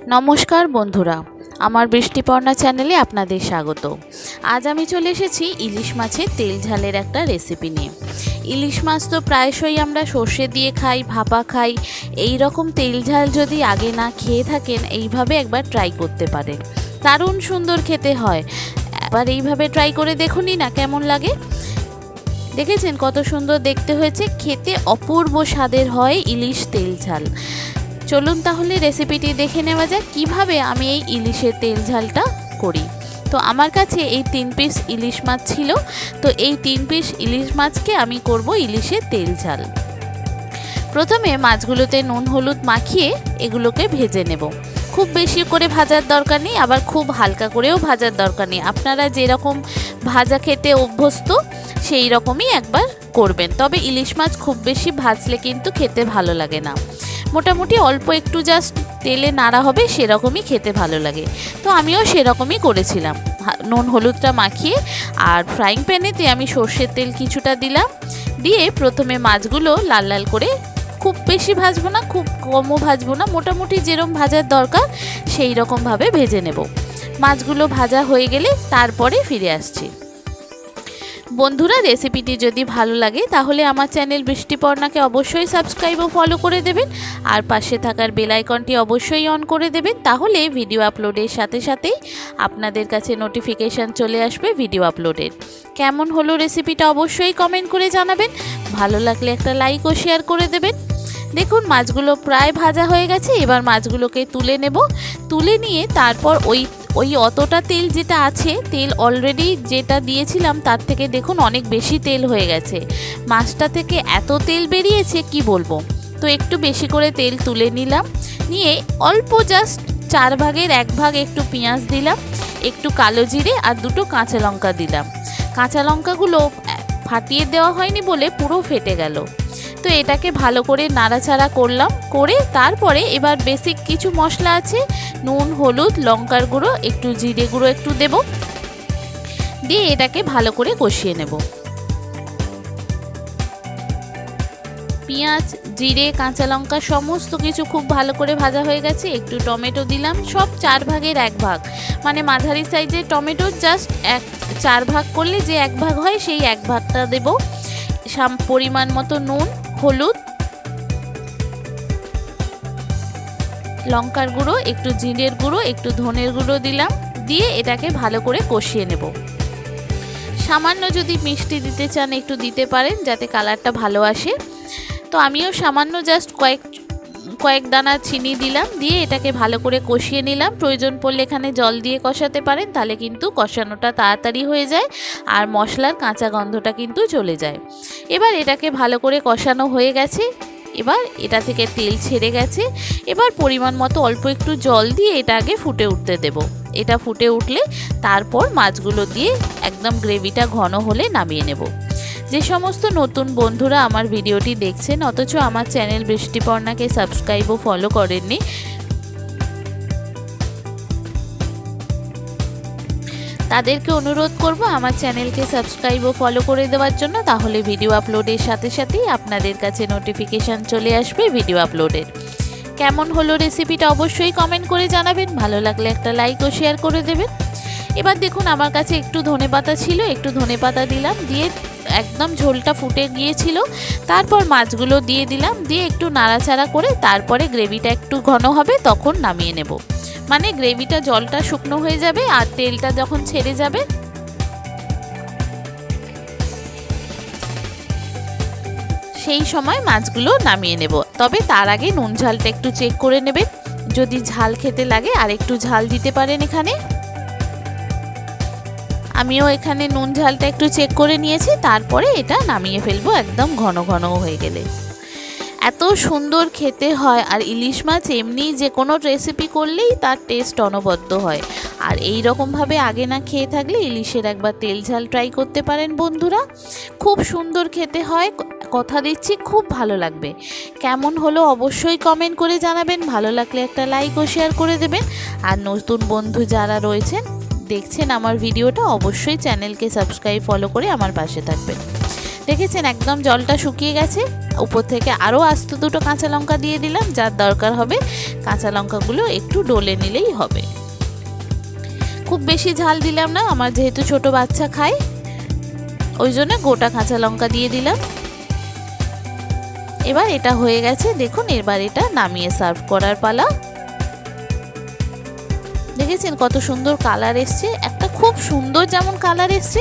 নমস্কার বন্ধুরা, আমার বৃষ্টিপর্ণা চ্যানেলে আপনাদের স্বাগত। আজ আমি চলে এসেছি ইলিশ মাছের তেল ঝালের একটা রেসিপি নিয়ে। ইলিশ মাছ তো প্রায়শই আমরা সর্ষে দিয়ে খাই, ভাপা খাই। এই রকম তেল ঝাল যদি আগে না খেয়ে থাকেন, এইভাবে একবার ট্রাই করতে পারেন। দারুণ সুন্দর খেতে হয়। এবার এইভাবে ট্রাই করে দেখুনই না কেমন লাগে। দেখেছেন কত সুন্দর দেখতে হয়েছে, খেতে অপূর্ব স্বাদের হয় ইলিশ তেল ঝাল। চলুন তাহলে রেসিপিটি দেখে নেওয়া যাক কিভাবে আমি এই ইলিশের তেল ঝালটা করি। তো আমার কাছে এই 3 পিস ইলিশ মাছ ছিল। তো এই 3 পিস ইলিশ মাছকে আমি করব ইলিশের তেল ঝাল। প্রথমে মাছগুলোতে নুন হলুদ মাখিয়ে এগুলোকে ভেজে নেব। খুব বেশি করে ভাজার দরকার নেই, আবার খুব হালকা করেও ভাজার দরকার নেই। আপনারা যেরকম ভাজা খেতে অভ্যস্ত সেই রকমই একবার করবেন। তবে ইলিশ মাছ খুব বেশি ভাজলে কিন্তু খেতে ভালো লাগে না। মোটামুটি অল্প একটু জাস্ট তেলে নাড়া হবে, সেরকমই খেতে ভালো লাগে। তো আমিও সেরকমই করেছিলাম। নুন হলুদটা মাখিয়ে আর ফ্রাইং প্যানেতে আমি সর্ষের তেল কিছুটা দিলাম। দিয়ে প্রথমে মাছগুলো লাল লাল করে, খুব বেশি ভাজবো না, খুব কমও ভাজবো না, মোটামুটি যেরকম ভাজার দরকার সেই রকমভাবে ভেজে নেব। মাছগুলো ভাজা হয়ে গেলে তারপরে ফিরে আসছি। বন্ধুরা, রেসিপিটি যদি ভালো লাগে তাহলে আমার চ্যানেল বৃষ্টিপর্ণাকে অবশ্যই সাবস্ক্রাইব ও ফলো করে দেবেন। আর পাশে থাকার বেল আইকনটি অবশ্যই অন করে দেবেন, তাহলে ভিডিও আপলোডের সাথে সাথেই আপনাদের কাছে নোটিফিকেশান চলে আসবে ভিডিও আপলোডের। কেমন হলো রেসিপিটা অবশ্যই কমেন্ট করে জানাবেন। ভালো লাগলে একটা লাইক ও শেয়ার করে দেবেন। দেখুন মাছগুলো প্রায় ভাজা হয়ে গেছে। এবার মাছগুলোকে তুলে নেব। তুলে নিয়ে তারপর ওই অতটা তেল যেটা আছে, তেল অলরেডি যেটা দিয়েছিলাম তার থেকে দেখুন অনেক বেশি তেল হয়ে গেছে। মাছটা থেকে এত তেল বেরিয়েছে কি বলবো। তো একটু বেশি করে তেল তুলে নিলাম। নিয়ে অল্প জাস্ট 4 ভাগের 1 ভাগ একটু পেঁয়াজ দিলাম, একটু কালো জিরে আর 2টো কাঁচা লঙ্কা দিলাম। কাঁচা লঙ্কাগুলো ফাটিয়ে দেওয়া হয়নি বলে পুরো ফেটে গেল। তো এটাকে ভালো করে নাড়াচাড়া করলাম। করে তারপরে এবার বেসিক কিছু মশলা আছে, নুন হলুদ লঙ্কার গুঁড়ো, একটু জিরে গুঁড়ো একটু দেব। দিয়ে এটাকে ভালো করে কষিয়ে নেব। পেঁয়াজ জিরে কাঁচা লঙ্কা সমস্ত কিছু খুব ভালো করে ভাজা হয়ে গেছে। একটু টমেটো দিলাম, সব 4 ভাগের 1 ভাগ, মানে মাঝারি সাইজের টমেটো জাস্ট 4 ভাগ করলে যে 1 ভাগ হয় সেই 1 ভাগটা দেব। পরিমাণ মতো নুন হলুদ লঙ্কার গুঁড়ো, একটু জিরের গুঁড়ো, একটু ধনের গুঁড়ো দিলাম। দিয়ে এটাকে ভালো করে কষিয়ে নেব। সামান্য যদি মিষ্টি দিতে চান একটু দিতে পারেন, যাতে কালারটা ভালো আসে। তো আমিও সামান্য জাস্ট কয়েক দানা চিনি দিলাম। দিয়ে এটাকে ভালো করে কষিয়ে নিলাম। প্রয়োজন পড়লে এখানে জল দিয়ে কষাতে পারেন, তাহলে কিন্তু কষানোটা তাড়াতাড়ি হয়ে যায় আর মশলার কাঁচা গন্ধটা কিন্তু চলে যায়। এবার এটাকে ভালো করে কষানো হয়ে গেছে। এবার এটা থেকে তেল ছেড়ে গেছে। এবার পরিমাণ মতো অল্প একটু জল দিয়ে এটা আগে ফুটে উঠতে দেব। এটা ফুটে উঠলে তারপর মাছগুলো দিয়ে একদম গ্রেভিটা ঘন হলে নামিয়ে নেব। যে সমস্ত নতুন বন্ধুরা আমার ভিডিওটি দেখছেন অথচ আমার চ্যানেল বৃষ্টিপর্ণাকে সাবস্ক্রাইব ও ফলো করেননি, তাদেরকে অনুরোধ করব আমার চ্যানেলকে সাবস্ক্রাইব ও ফলো করে দেওয়ার জন্য। তাহলে ভিডিও আপলোডের সাথে সাথেই আপনাদের কাছে নোটিফিকেশান চলে আসবে ভিডিও আপলোডের। কেমন হলো রেসিপিটা অবশ্যই কমেন্ট করে জানাবেন। ভালো লাগলে একটা লাইক ও শেয়ার করে দেবেন। এবার দেখুন আমার কাছে একটু ধনেপাতা ছিল, একটু ধনেপাতা দিলাম। দিয়ে একদম ঝোলটা ফুটে গিয়েছিল। তারপর মাছগুলো দিয়ে দিলাম। দিয়ে একটু নাড়াচাড়া করে তারপরে গ্রেভিটা একটু ঘন হবে তখন নামিয়ে নেব। মানে গ্রেভিটা জলটা শুকনো হয়ে যাবে আর তেলটা যখন ছেড়ে যাবে সেই সময় মাছগুলো নামিয়ে নেব। তবে তার আগে নুন ঝালটা একটু চেক করে নেবেন। যদি ঝাল খেতে লাগে আর একটু ঝাল দিতে পারেন এখানে। আমিও এখানে নুন ঝালটা একটু চেক করে নিয়েছি। তারপরে এটা নামিয়ে ফেলবো একদম ঘন ঘন হয়ে গেলে। এত সুন্দর খেতে হয়। আর ইলিশ মাছ এমনি যে কোনো রেসিপি করলেই তার টেস্ট অনবদ্য হয়। আর এই রকমভাবে আগে না খেয়ে থাকলে ইলিশের একবার তেল ঝাল ট্রাই করতে পারেন বন্ধুরা। খুব সুন্দর খেতে হয়, কথা দিচ্ছি খুব ভালো লাগবে। কেমন হলো অবশ্যই কমেন্ট করে জানাবেন। ভালো লাগলে একটা লাইক ও শেয়ার করে দেবেন। আর নতুন বন্ধু যারা রয়েছেন দেখছেন আমার ভিডিওটা, অবশ্যই চ্যানেলকে সাবস্ক্রাইব ফলো করে আমার পাশে থাকবেন। দেখেছেন একদম জলটা শুকিয়ে গেছে। উপর থেকে আরও আস্ত দুটো কাঁচা লঙ্কা দিয়ে দিলাম, যার দরকার হবে কাঁচা লঙ্কাগুলো একটু ডলে নিলেই হবে। খুব বেশি ঝাল দিলাম না, আমার যেহেতু ছোট বাচ্চা খায় ওই জন্য গোটা কাঁচা লঙ্কা দিয়ে দিলাম। এবার এটা হয়ে গেছে, দেখুন এবার এটা নামিয়ে সার্ভ করার পালা। দেখেছেন কত সুন্দর কালার এসছে, একটা খুব সুন্দর যেমন কালার এসছে,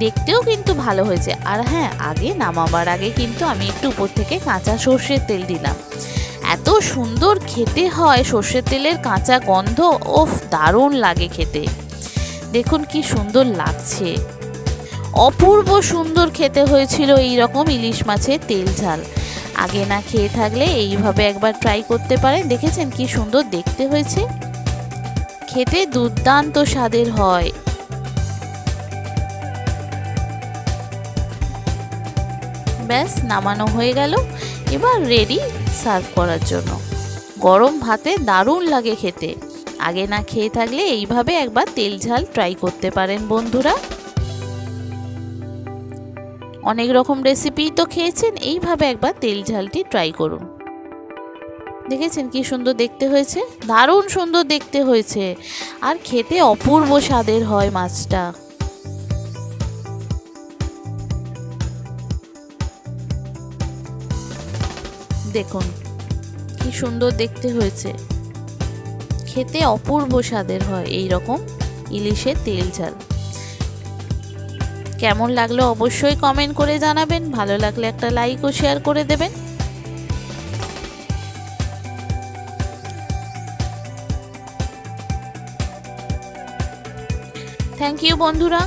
দেখতেও কিন্তু ভালো হয়েছে। আর হ্যাঁ, আগে নামাবার আগে কিন্তু আমি একটু উপর থেকে কাঁচা সর্ষের তেল দিলাম। এত সুন্দর খেতে হয়, সর্ষের তেলের কাঁচা গন্ধ ওফ দারুণ লাগে খেতে। দেখুন কি সুন্দর লাগছে, অপূর্ব সুন্দর খেতে হয়েছিল এই রকম ইলিশ মাছের তেল ঝাল। আগে না খেয়ে থাকলে এইভাবে একবার ট্রাই করতে পারেন। দেখেছেন কি সুন্দর দেখতে হয়েছে, খেতে দুর্দান্ত স্বাদের হয়। ব্যাস নামানো হয়ে গেল, এবার রেডি সার্ভ করার জন্য। গরম ভাতে দারুণ লাগে খেতে। আগে না খেয়ে থাকলে এইভাবে একবার তেল ঝাল ট্রাই করতে পারেন বন্ধুরা। অনেক রকম রেসিপি তো খেয়েছেন, এইভাবে একবার তেল ঝালটি ট্রাই করুন। দেখেছেন কি সুন্দর দেখতে হয়েছে, দারুণ সুন্দর দেখতে হয়েছে, আর খেতে অপূর্ব স্বাদের হয় মাছটা। দেখুন কি সুন্দর দেখতে হয়েছে, খেতে অপূর্ব স্বাদের হয় এই রকম ইলিশের তেল ঝাল। কেমন লাগলো অবশ্যই কমেন্ট করে জানাবেন, ভালো লাগলে একটা লাইক ও শেয়ার করে দেবেন। থ্যাংক ইউ বন্ধুরা।